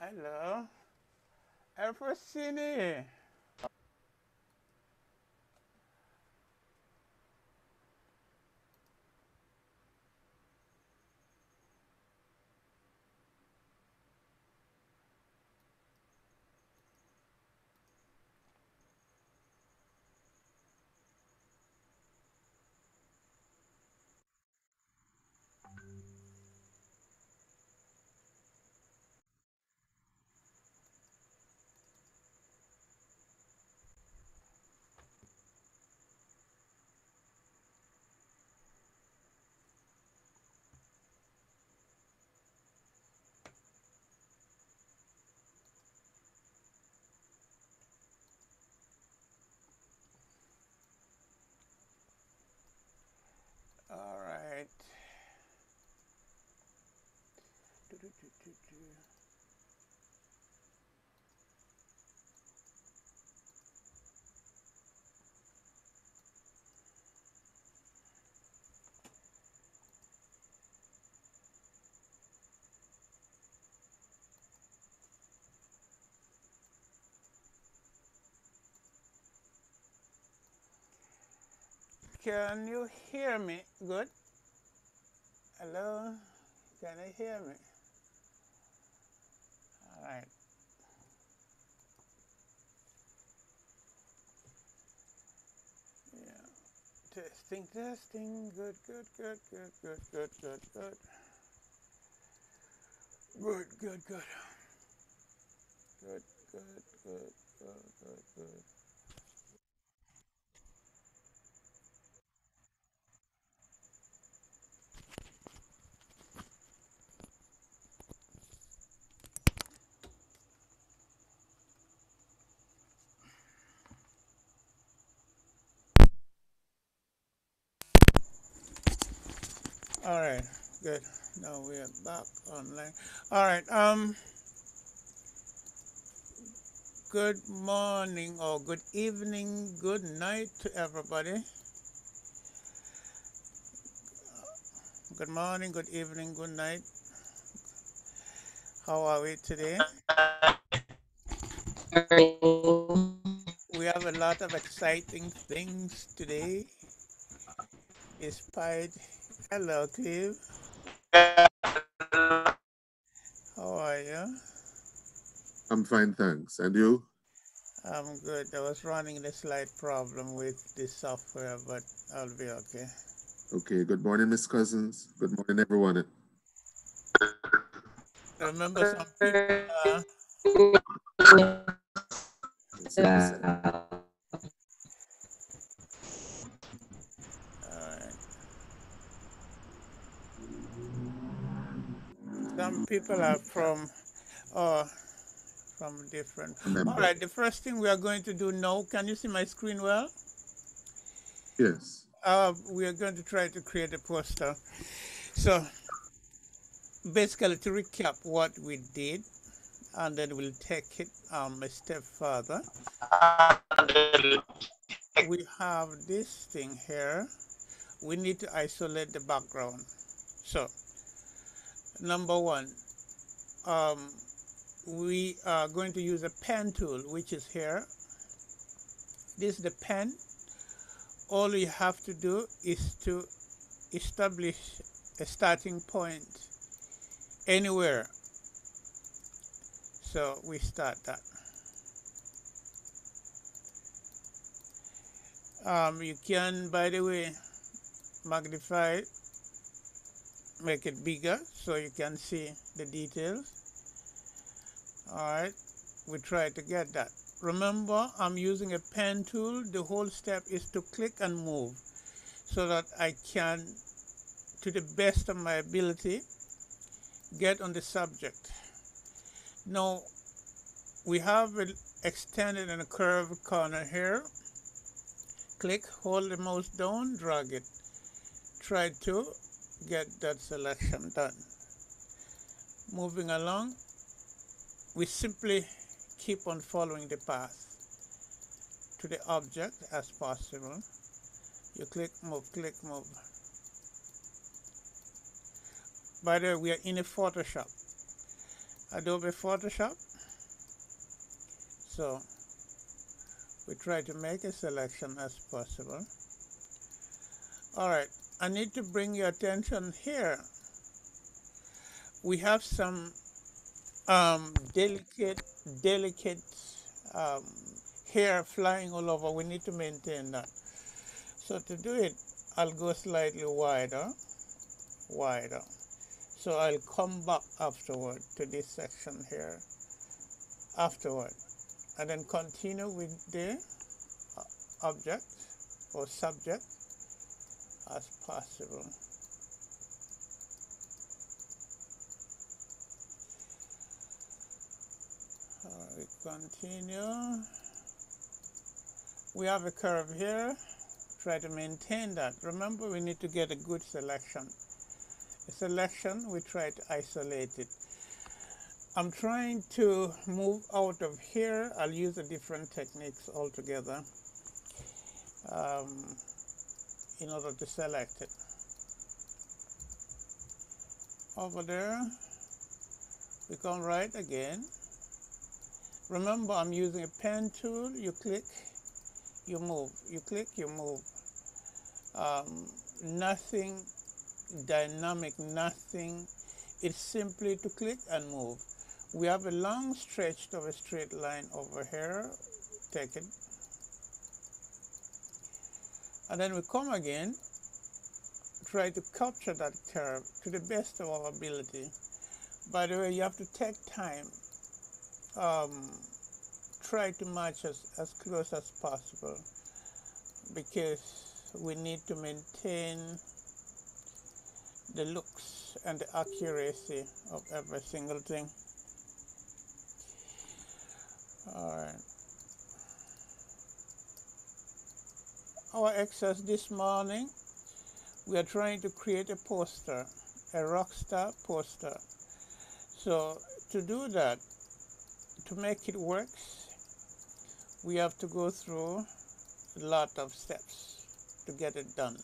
Hello, Alfresini. All right. Can you hear me? Good. Hello. Can you hear me? All right. Yeah. Testing, testing. Good, good, good, good, good, good, good, good. Good, good, good. Good, good, good, good, good, good. All right. Good. Now we are back online. All right. Good morning or good evening, good night to everybody. Good morning, good evening, good night. How are we today? We have a lot of exciting things today. Despite, hello, Clive. How are you? I'm fine, thanks. And you? I'm good. I was running a slight problem with the software, but I'll be okay. Okay. Good morning, Miss Cousins. Good morning, everyone. Remember, some people are. Yes, yes. Alright. Some people are uh, from different. All Remember. right. The first thing we are going to do now. Can you see my screen well? Yes. We are going to try to create a poster. So basically, to recap what we did, and then we'll take it a step further. We have this thing here. We need to isolate the background. So number one, um, we are going to use a pen tool, which is here. This is the pen. All you have to do is to establish a starting point anywhere. So we start that. You can, by the way, magnify it, make it bigger so you can see the details. All right, we try to get that. Remember, I'm using a pen tool. The whole step is to click and move so that I can, to the best of my ability, get on the subject. Now, we have it extended in a curved corner here. Click, hold the mouse down, drag it. Try to get that selection done. Moving along, we simply keep on following the path to the object as possible. You click, move, click, move. By the way, we are in a Photoshop. Adobe Photoshop. So we try to make a selection as possible. All right, I need to bring your attention here. We have some delicate um, hair flying all over. We need to maintain that. So to do it, I'll go slightly wider. So I'll come back afterward to this section here afterward, and then continue with the object or subject as possible. We continue. We have a curve here. Try to maintain that. Remember, we need to get a good selection. A selection, we try to isolate it. I'm trying to move out of here. I'll use a different techniques altogether in order to select it. Over there, we come right again. Remember, I'm using a pen tool. You click, you move. You click, you move. Nothing dynamic, nothing. It's simply to click and move. We have a long stretch of a straight line over here. Take it. And then we come again, try to capture that curve to the best of our ability. By the way, you have to take time. Try to match as close as possible, because we need to maintain the looks and the accuracy of every single thing. All right. Our exercise this morning, we are trying to create a poster, a rockstar poster. So to do that, to make it work, we have to go through a lot of steps to get it done.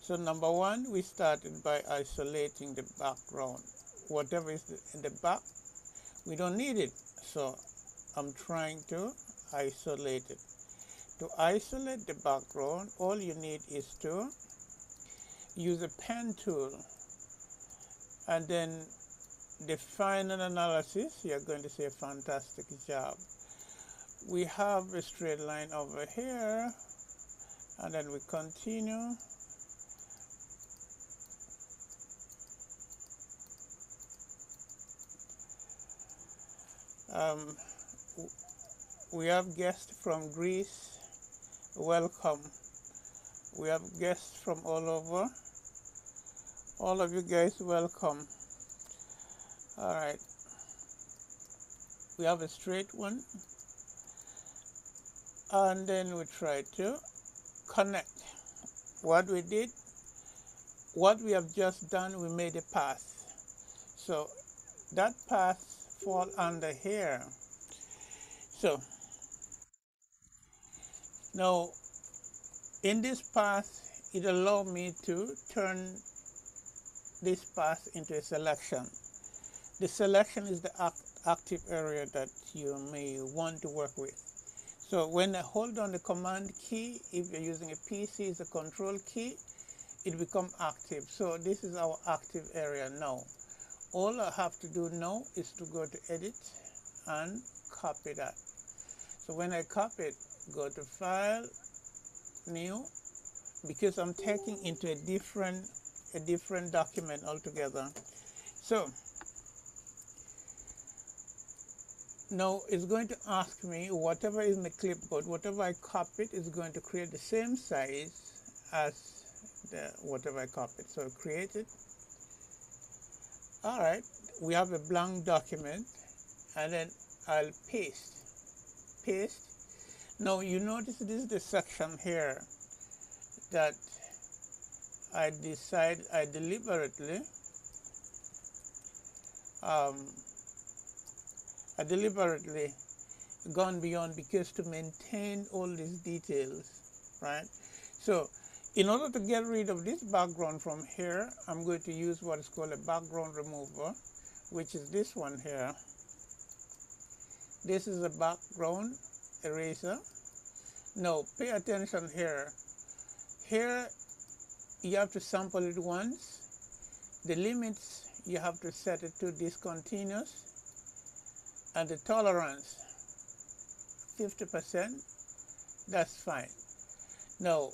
So number one, we started by isolating the background. Whatever is in the back, we don't need it. So I'm trying to isolate it. To isolate the background, all you need is to use a pen tool, and then the final analysis, you're going to see a fantastic job. We have a straight line over here, and then we continue. We have guests from Greece. Welcome. We have guests from all over. All of you guys, welcome. All right. We have a straight one. And then we try to connect. What we did, what we have just done, we made a path. So that path fall under here. So now in this path, it allowed me to turn this path into a selection. The selection is the active area that you may want to work with. So when I hold down the command key, if you're using a PC, it's a control key, it becomes active. So this is our active area now. All I have to do now is to go to edit and copy that. So when I copy it, go to File, New, because I'm taking into a different document altogether. So now it's going to ask me whatever is in the clipboard, whatever I copied is going to create the same size as whatever I copied. So create it. All right, we have a blank document, and then I'll paste. Now you notice this is the section here that I deliberately gone beyond, because to maintain all these details, right? So in order to get rid of this background from here, I'm going to use what is called a background remover, which is this one here. This is a background eraser. Now pay attention here. Here you have to sample it once. The limits you have to set it to discontinuous, and the tolerance 50%. That's fine. Now,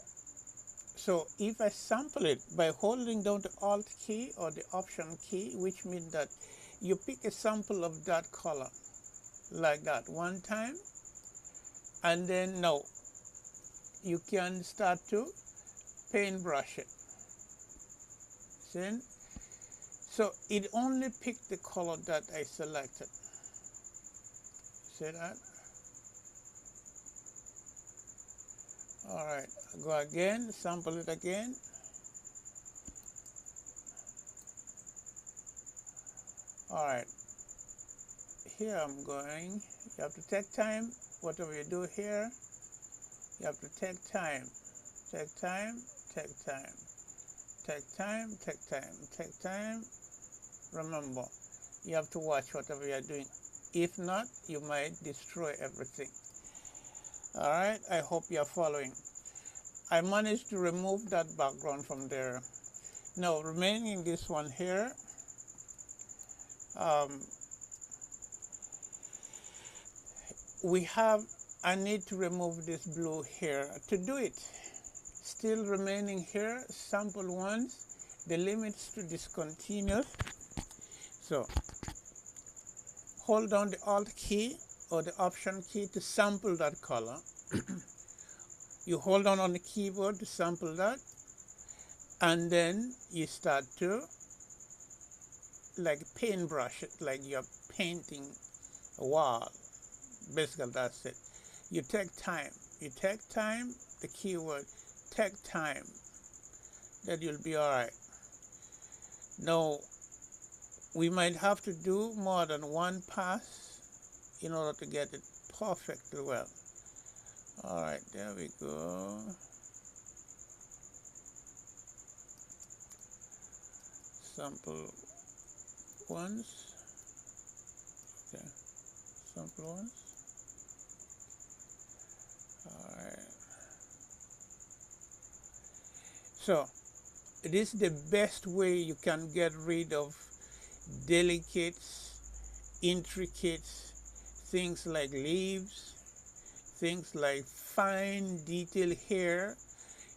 so if I sample it by holding down the Alt key or the Option key, which means that you pick a sample of that color like that one time, and then now you can start to paintbrush it. See? So it only picked the color that I selected. See that? All right, go again, sample it again. All right, here I'm going. You have to take time. Whatever you do here, you have to take time. Take time, take time. Take time, take time, take time. Remember, you have to watch whatever you're doing. If not, you might destroy everything. All right, I hope you're following. I managed to remove that background from there. Now, remaining this one here, I need to remove this blue here. To do it, still remaining here, sample once, the limits to discontinuous. So, hold down the Alt key or the Option key to sample that color. You hold on the keyboard to sample that, and then you start to like paintbrush it, like you're painting a wall. Basically, that's it. You take time. You take time, the keyword, take time. That you'll be all right. Now, we might have to do more than one pass in order to get it perfectly well. All right, there we go. Sample once. Okay, sample once. All right. So, this is the best way you can get rid of delicate, intricate things like leaves, things like fine detail hair.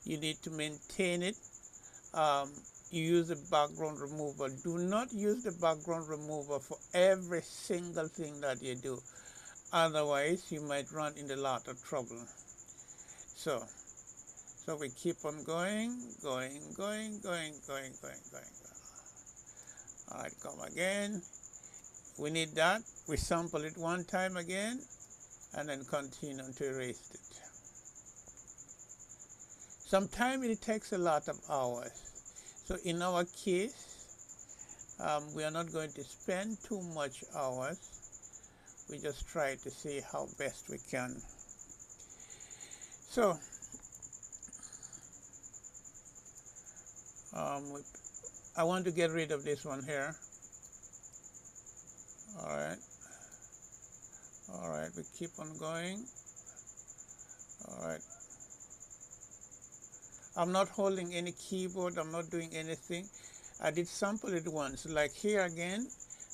You need to maintain it. You use a background remover. Do not use the background remover for every single thing that you do. Otherwise, you might run into a lot of trouble. So we keep on going. All right, come again. We need that. We sample it one time again, and then continue to erase it. Sometimes it takes a lot of hours. So in our case, we are not going to spend too much hours. We just try to see how best we can. So I want to get rid of this one here. All right, we keep on going. All right. I'm not holding any keyboard, I'm not doing anything. I did sample it once. Like here again,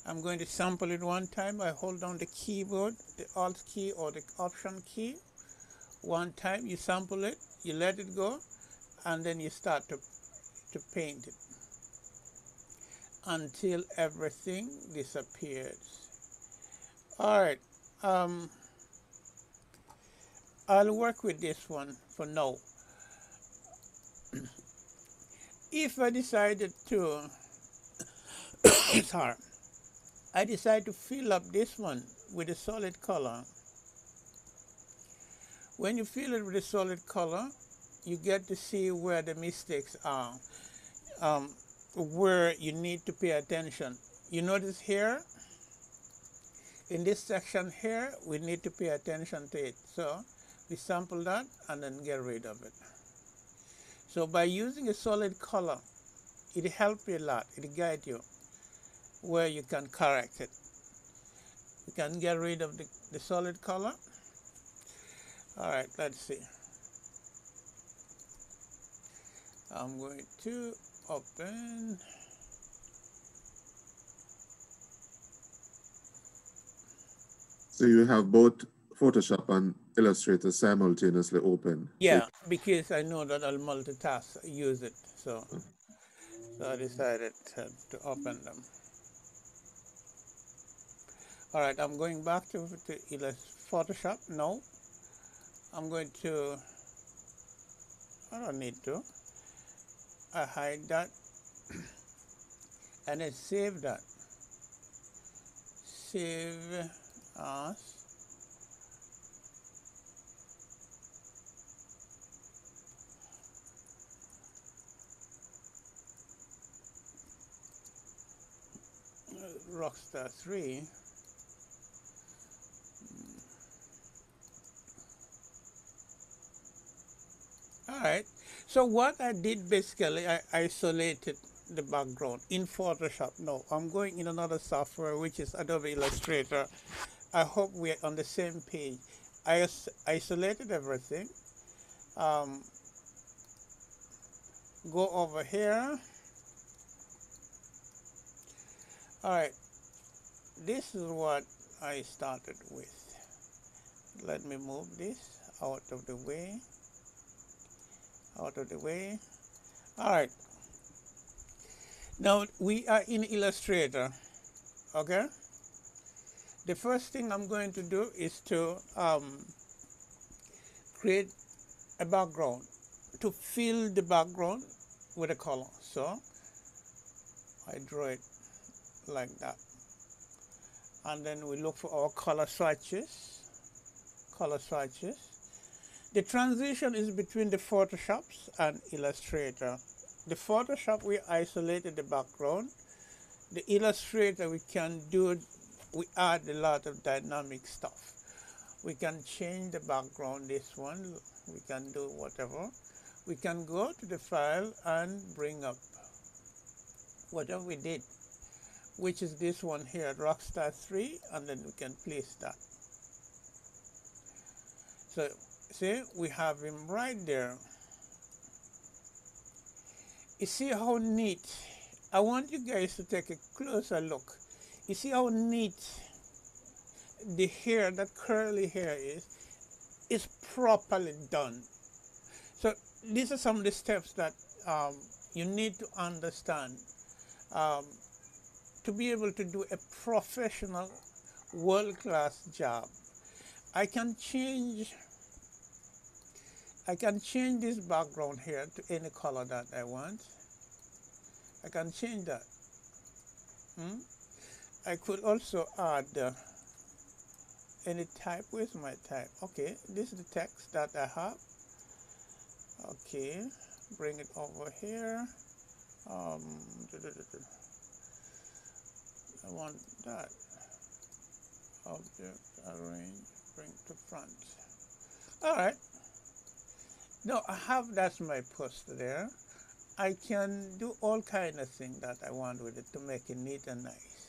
I'm going to sample it one time. I hold down the keyboard, the Alt key or the Option key. One time you sample it, you let it go, and then you start to paint it until everything disappears. All right, I'll work with this one for now. If I decided to, sorry, I decide to fill up this one with a solid color. When you fill it with a solid color, you get to see where the mistakes are, where you need to pay attention. You notice here, in this section here, we need to pay attention to it. So we sample that and then get rid of it. So by using a solid color, it helps you a lot. It guides you where you can correct it. We can get rid of the solid color. All right, let's see. I'm going to open. So you have both Photoshop and Illustrator simultaneously open. Yeah, because I know that I'll multitask, use it. So I decided to open them. All right, I'm going back to Photoshop. No, I'm going to, I don't need to. I hide that and then save that. Save as. Rockstar 3. All right. So what I did basically, I isolated the background in Photoshop. No, I'm going in another software, which is Adobe Illustrator. I hope we're on the same page. I isolated everything. Um, go over here. All right. This is what I started with. Let me move this out of the way. Out of the way. All right. Now we are in Illustrator. Okay. The first thing I'm going to do is to create a background, to fill the background with a color. So I draw it like that. And then we look for our color swatches. Color swatches. The transition is between the Photoshops and Illustrator. The Photoshop, we isolated the background. The Illustrator, we add a lot of dynamic stuff. We can change the background, this one, we can do whatever. We can go to the file and bring up whatever we did, which is this one here, Rockstar 3, and then we can place that. So see, we have him right there. You see how neat? I want you guys to take a closer look. You see how neat the hair, that curly hair is properly done. So these are some of the steps that you need to understand um, to be able to do a professional, world-class job. I can change this background here to any color that I want. I can change that. I could also add any type. Where's my type? Okay, this is the text that I have. Okay, bring it over here. I want that. Object, arrange, bring to front. All right. Now I have, that's my post there. I can do all kind of things that I want with it to make it neat and nice.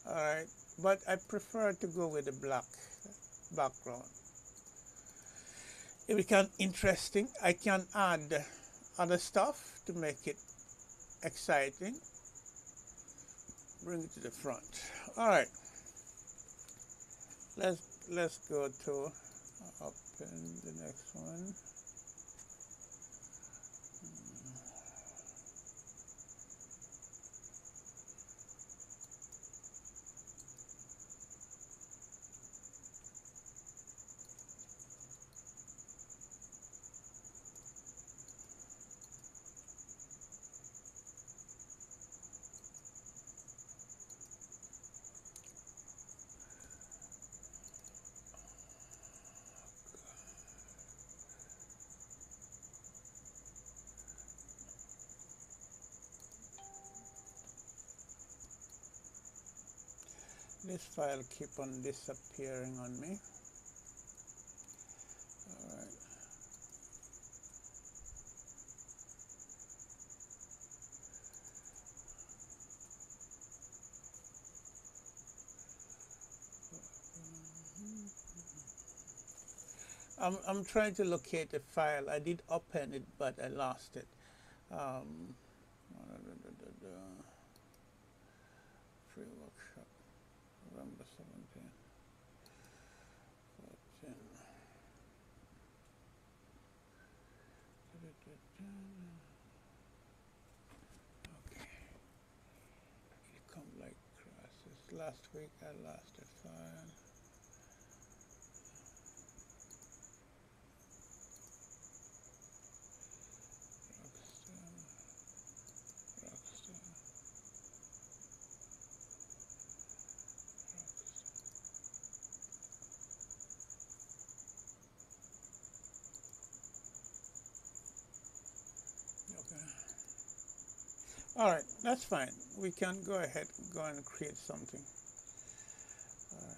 All right, but I prefer to go with the black background. It becomes interesting. I can add other stuff to make it exciting. Bring it to the front. All right. Let's go to open the next one. This file keep on disappearing on me. All right. I'm trying to locate a file. I did open it, but I lost it. Um, Free workshop, November 17, 14. Okay, it come like crashes. Last week I lost a file. Okay. All right, that's fine. We can go ahead and go and create something. All right.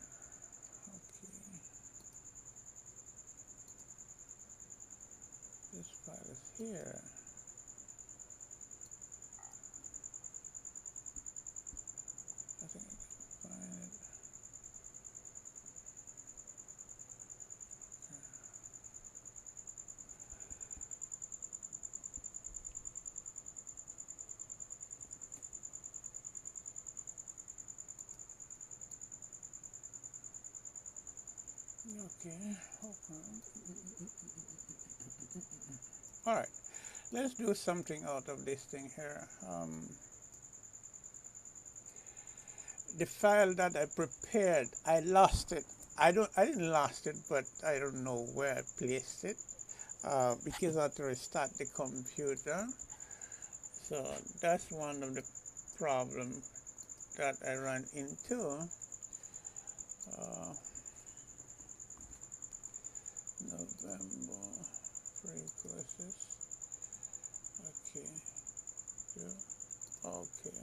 Okay. This file is here. I think I can find it. Okay. All right. Let's do something out of this thing here. The file that I prepared, I lost it. I didn't lost it, but I don't know where I placed it because I had to restart the computer. So that's one of the problems that I ran into. November free courses. Okay. Yeah. Okay.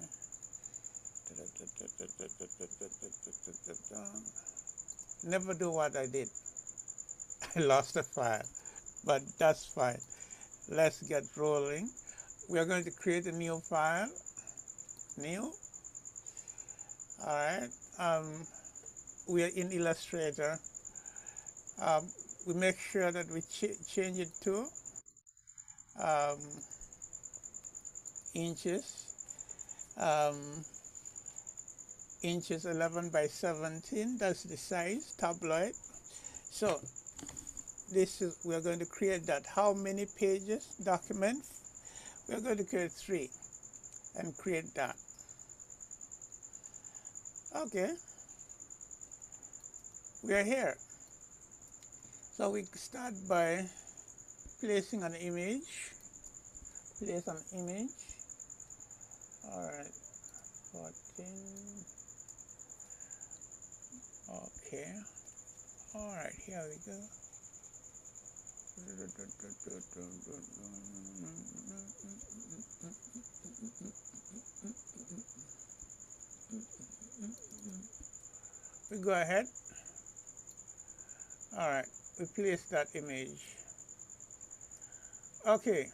Never do what I did. I lost a file, but that's fine. Let's get rolling. We are going to create a new file. New. All right. We are in Illustrator. We make sure that we change it to um, inches. Inches 11 by 17. That's the size. Tabloid. So this is, we're going to create that. How many pages document? We're going to create 3 and create that. Okay, we are here. So we start by placing an image. Place an image. All right, 14. Okay. All right, here we go. We go ahead. All right, we place that image. Okay.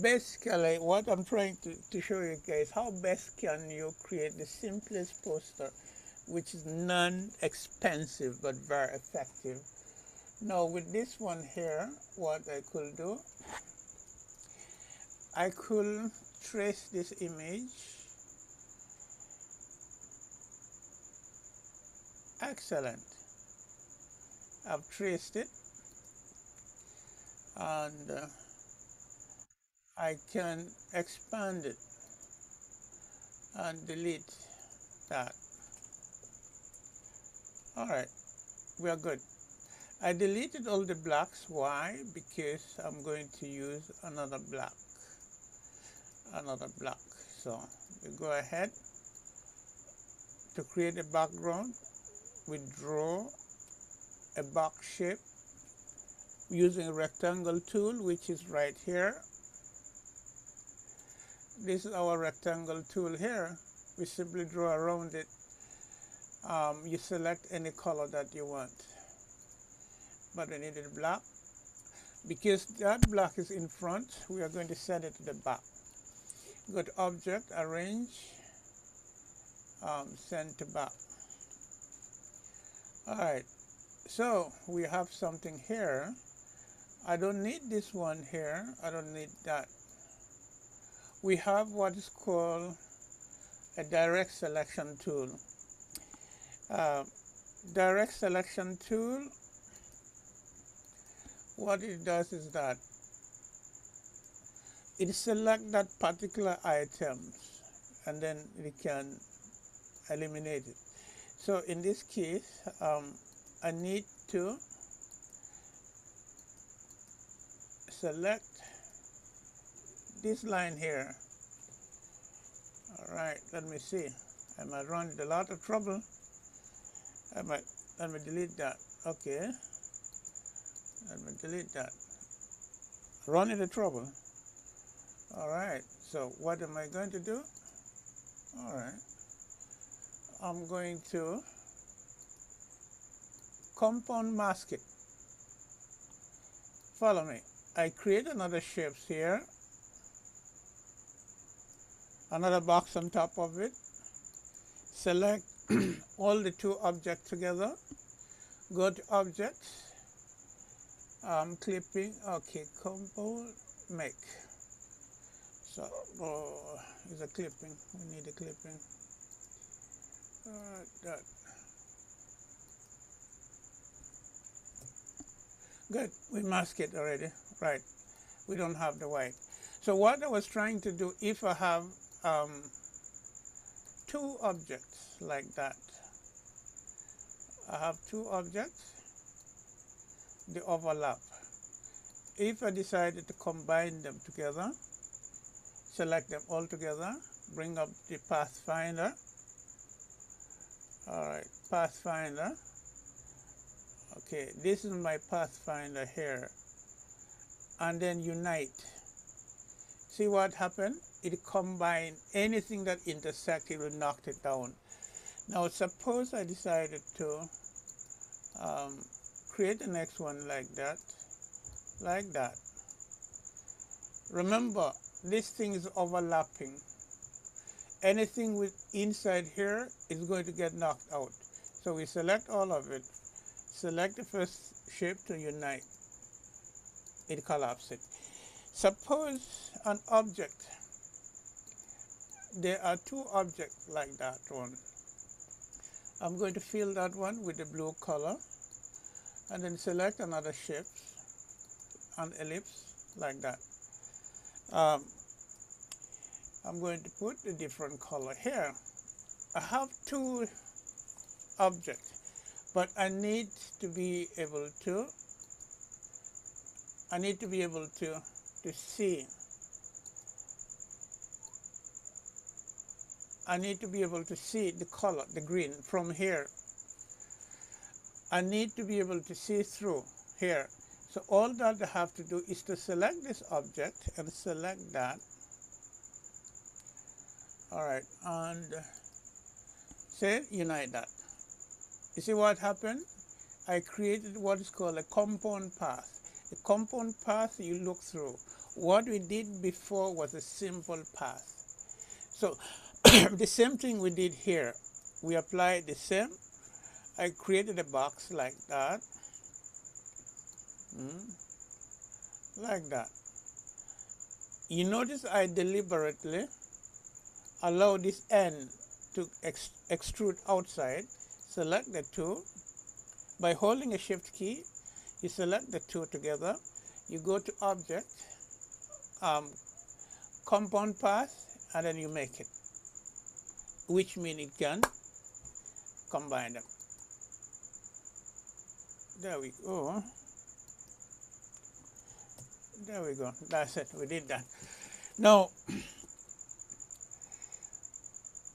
Basically, what I'm trying to show you guys, how best can you create the simplest poster, which is non-expensive but very effective. Now with this one here, what I could do, I could trace this image. Excellent. I've traced it, and I can expand it and delete that. All right, we are good. I deleted all the blocks. Why? Because I'm going to use another block. So we go ahead to create a background. We draw a box shape using a rectangle tool, which is right here. This is our rectangle tool here. We simply draw around it. You select any color that you want. But we needed black. Because that block is in front, we are going to send it to the back. Go to Object, Arrange, Send to Back. All right, So we have something here. I don't need this one here. I don't need that. We have what is called a direct selection tool. Uh, direct selection tool, what it does is that it selects that particular items and then it can eliminate it. So in this case, I need to select this line here. All right, let me see. I might run into a lot of trouble. Let me delete that. Okay, let me delete that. Run into trouble. All right, so what am I going to do? All right, I'm going to compound mask it. Follow me. I create another shapes here, another box on top of it, select all the two objects together, go to objects, clipping, okay, compound, make. So, is a clipping, we need a clipping. That. Good, we mask it already, right. We don't have the white. So what I was trying to do, if I have two objects like that, I have two objects, they overlap. If I decided to combine them together, select them all together, bring up the Pathfinder. All right, Pathfinder. Okay, this is my Pathfinder here. And then unite. See what happened? It combined anything that intersected, it knocked it down. Now suppose I decided to create the next one like that, like that. Remember, this thing is overlapping. Anything with inside here is going to get knocked out. So we select all of it. Select the first shape to unite. It collapses. Suppose an object, there are two objects like that one. I'm going to fill that one with the blue color and then select another shape, an ellipse like that. I'm going to put a different color here. I have two objects, but I need to be able to see. I need to be able to see the color, the green, from here. I need to be able to see through here. So all that I have to do is to select this object and select that. All right, and say unite that. You see what happened? I created what is called a compound path. A compound path you look through. What we did before was a simple path. So the same thing we did here. We applied the same. I created a box like that. Like that. You notice I deliberately allow this end to extrude outside. Select the two. By holding a shift key, you select the two together. You go to object, compound path, and then you make it, which means it can combine them. There we go. There we go. That's it. We did that. Now,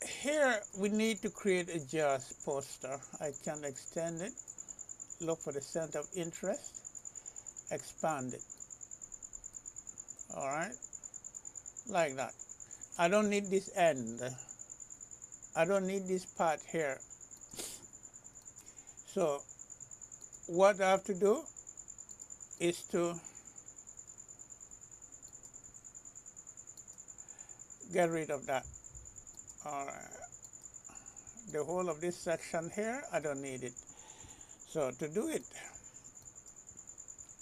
here we need to create a JAWS poster. I can extend it. Look for the center of interest. Expand it. All right. Like that. I don't need this end. I don't need this part here. So what I have to do is to get rid of that. All right. The whole of this section here, I don't need it. So to do it,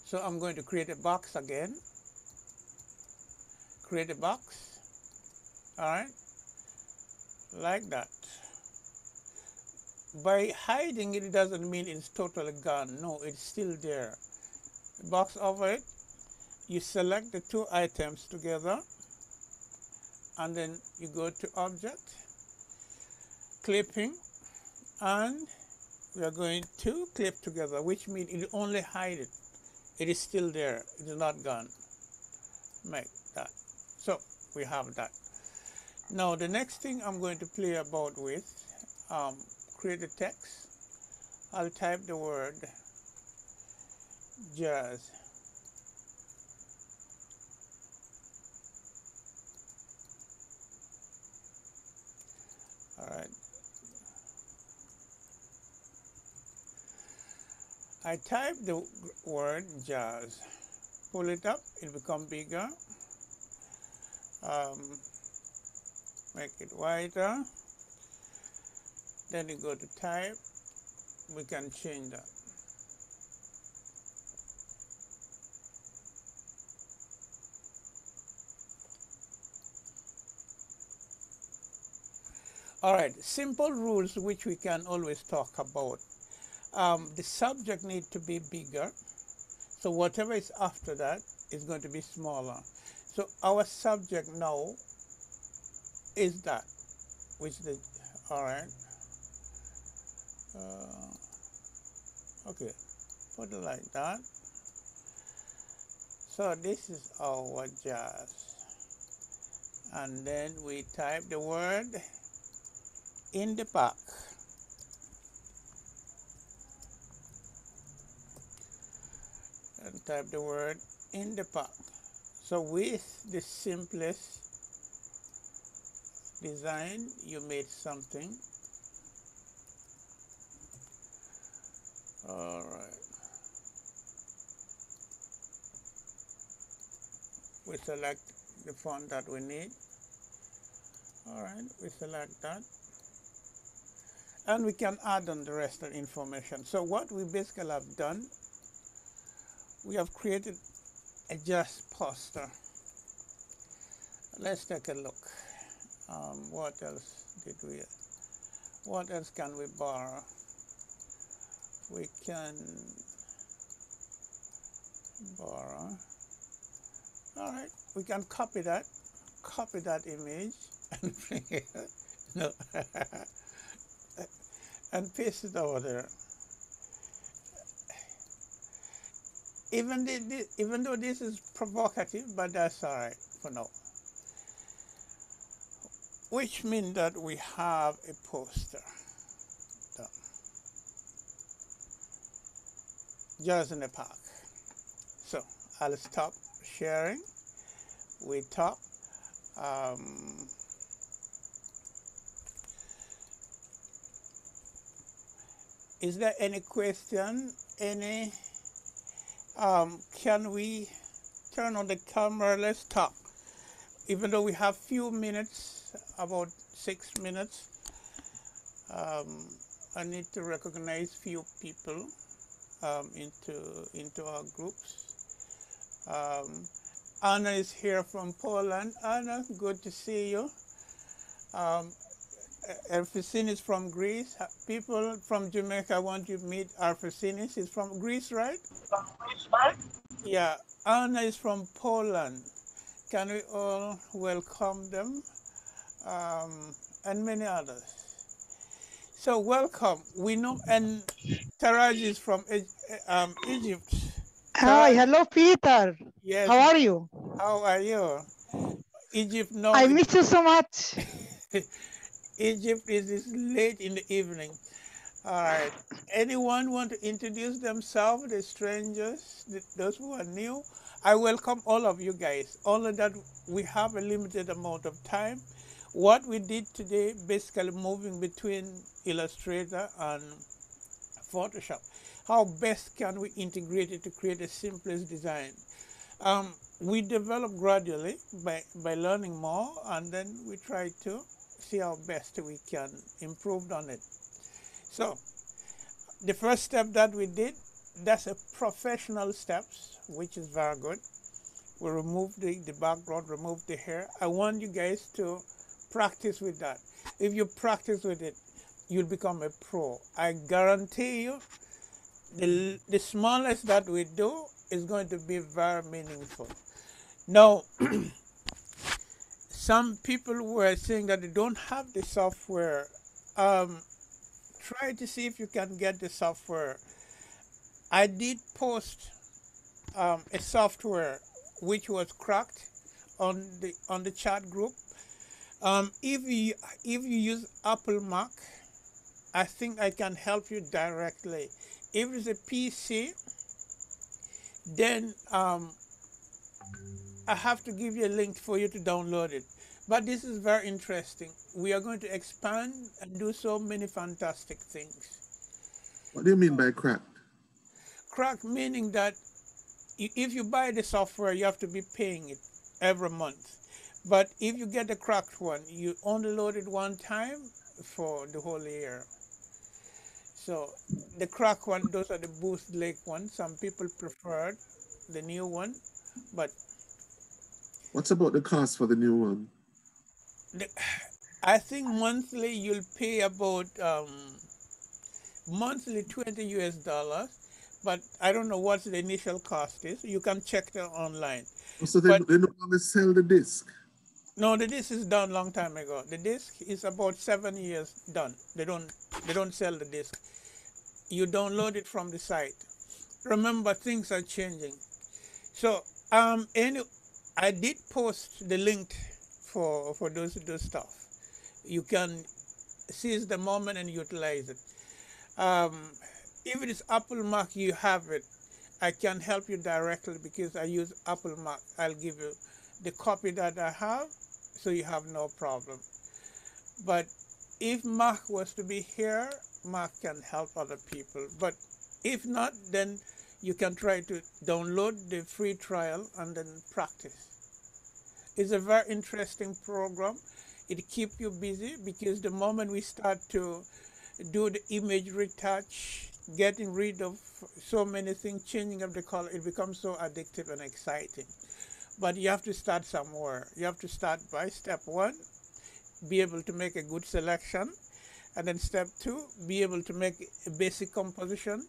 so I'm going to create a box again. Create a box. All right, like that. By hiding it, it doesn't mean it's totally gone. No, it's still there. Box over it. You select the two items together, and then you go to Object, Clipping, and we are going to clip together, which means it only hide it. It is still there. It is not gone. Make that. So we have that. Now the next thing I'm going to play about with, create a text. I'll type the word jazz. All right. I type the word jazz. Pull it up, it becomes bigger. Make it wider. Then you go to type. We can change that. All right, simple rules which we can always talk about. The subject needs to be bigger. So whatever is after that is going to be smaller. So our subject now is that, which the, all right. Okay, put it like that. So this is our jazz. And then we type the word in the back. And type the word in the pack. So with the simplest design, you made something. All right. We select the font that we need. All right, we select that. And we can add on the rest of the information. So what we basically have done, we have created a jazz poster. Let's take a look. What else did we? What else can we borrow? We can borrow. All right, we can copy that image and bring it. No, and paste it over there. Even though this is provocative, but that's all right for now. Which means that we have a poster done. Just in the park. So I'll stop sharing. We talk. Is there any question? Any? Can we turn on the camera? Let's talk. Even though we have few minutes, about 6 minutes, I need to recognize few people into our groups. Anna is here from Poland. Anna, good to see you. Arfisinis from Greece. People from Jamaica, I want you to meet Arfisinis. He's from Greece, right? From Greece, right? Yeah. Anna is from Poland. Can we all welcome them? And many others. So welcome. We know, and Taraj is from Egypt. Hi, hello, Peter. Yes. How are you? How are you? Egypt, no. I miss you so much. Egypt is late in the evening. All right. Anyone want to introduce themselves, the strangers, those who are new? I welcome all of you guys. Only that we have a limited amount of time. What we did today, basically moving between Illustrator and Photoshop. How best can we integrate it to create the simplest design? We develop gradually by learning more, and then we try to see how best we can improve on it. So the first step that we did, that's a professional steps, which is very good. We remove the background, remove the hair. I want you guys to practice with that. If you practice with it, you'll become a pro. I guarantee you, the smallest that we do is going to be very meaningful. Now, some people were saying that they don't have the software. Try to see if you can get the software. I did post a software which was cracked on the chat group. If you use Apple Mac, I think I can help you directly. If it's a PC, then I have to give you a link for you to download it. But this is very interesting. We are going to expand and do so many fantastic things. What do you mean by cracked? Crack meaning that if you buy the software, you have to be paying it every month. But if you get the cracked one, you only load it one time for the whole year. So the cracked one, those are the Boost Lake ones. Some people preferred the new one, but what's about the cost for the new one? I think monthly you'll pay about monthly $20 US, but I don't know what the initial cost is. You can check it online. So they no longer sell the disc? No, the disc is done long time ago. The disc is about 7 years done. They don't sell the disc. You download it from the site. Remember, things are changing. So I did post the link for those stuff. You can seize the moment and utilize it. If it is Apple Mac, you have it. I can help you directly because I use Apple Mac. I'll give you the copy that I have, so you have no problem. But if Mac was to be here, Mac can help other people. But if not, then you can try to download the free trial and then practice. It's a very interesting program. It keeps you busy because the moment we start to do the image retouch, getting rid of so many things, changing up the color, it becomes so addictive and exciting. But you have to start somewhere. You have to start by step 1, be able to make a good selection. And then step 2, be able to make a basic composition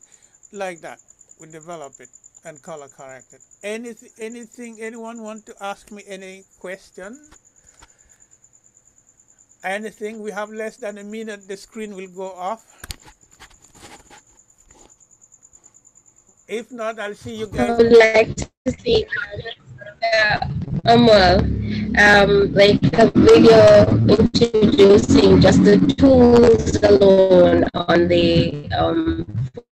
like that. We develop it and color correct it. Anything, anyone want to ask me any question? Anything? We have less than a minute, the screen will go off. If not, I'll see you guys. I would like to see like a video introducing just the tools alone on the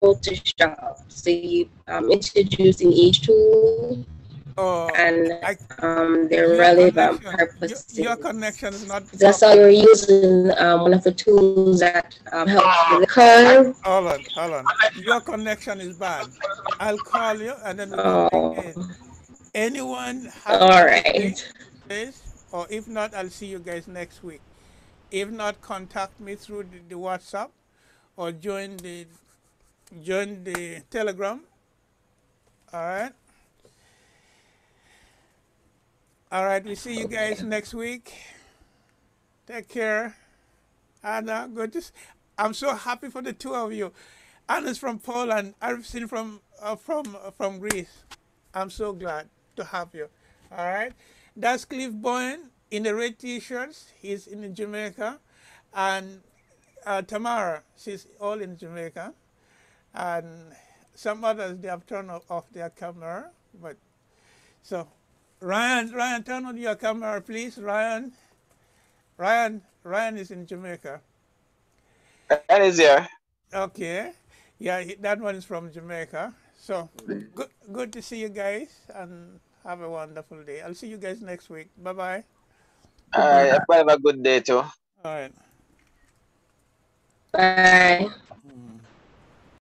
Photoshop. So you introducing each tool and their relevant purposes. Your connection is not. That's how you're using one of the tools that helps with the curve. Hold on. Your connection is bad. I'll call you and then we'll begin. Anyone have all right. Or if not, I'll see you guys next week. If not, contact me through the WhatsApp or join the Telegram. All right, we see you guys next week. Take care. Anna, I'm so happy for the two of you. Anna's from Poland. I've seen from Greece. I'm so glad to have you. All right. That's Cliff Bowen in the red t-shirts. He's in Jamaica. And Tamara, she's all in Jamaica. And some others, they have turned off their camera. But so Ryan, turn on your camera, please. Ryan is in Jamaica. Ryan is here. Okay. Yeah, that one is from Jamaica. So good to see you guys and have a wonderful day. I'll see you guys next week. Bye-bye. All right. Have a good day too. All right. Bye.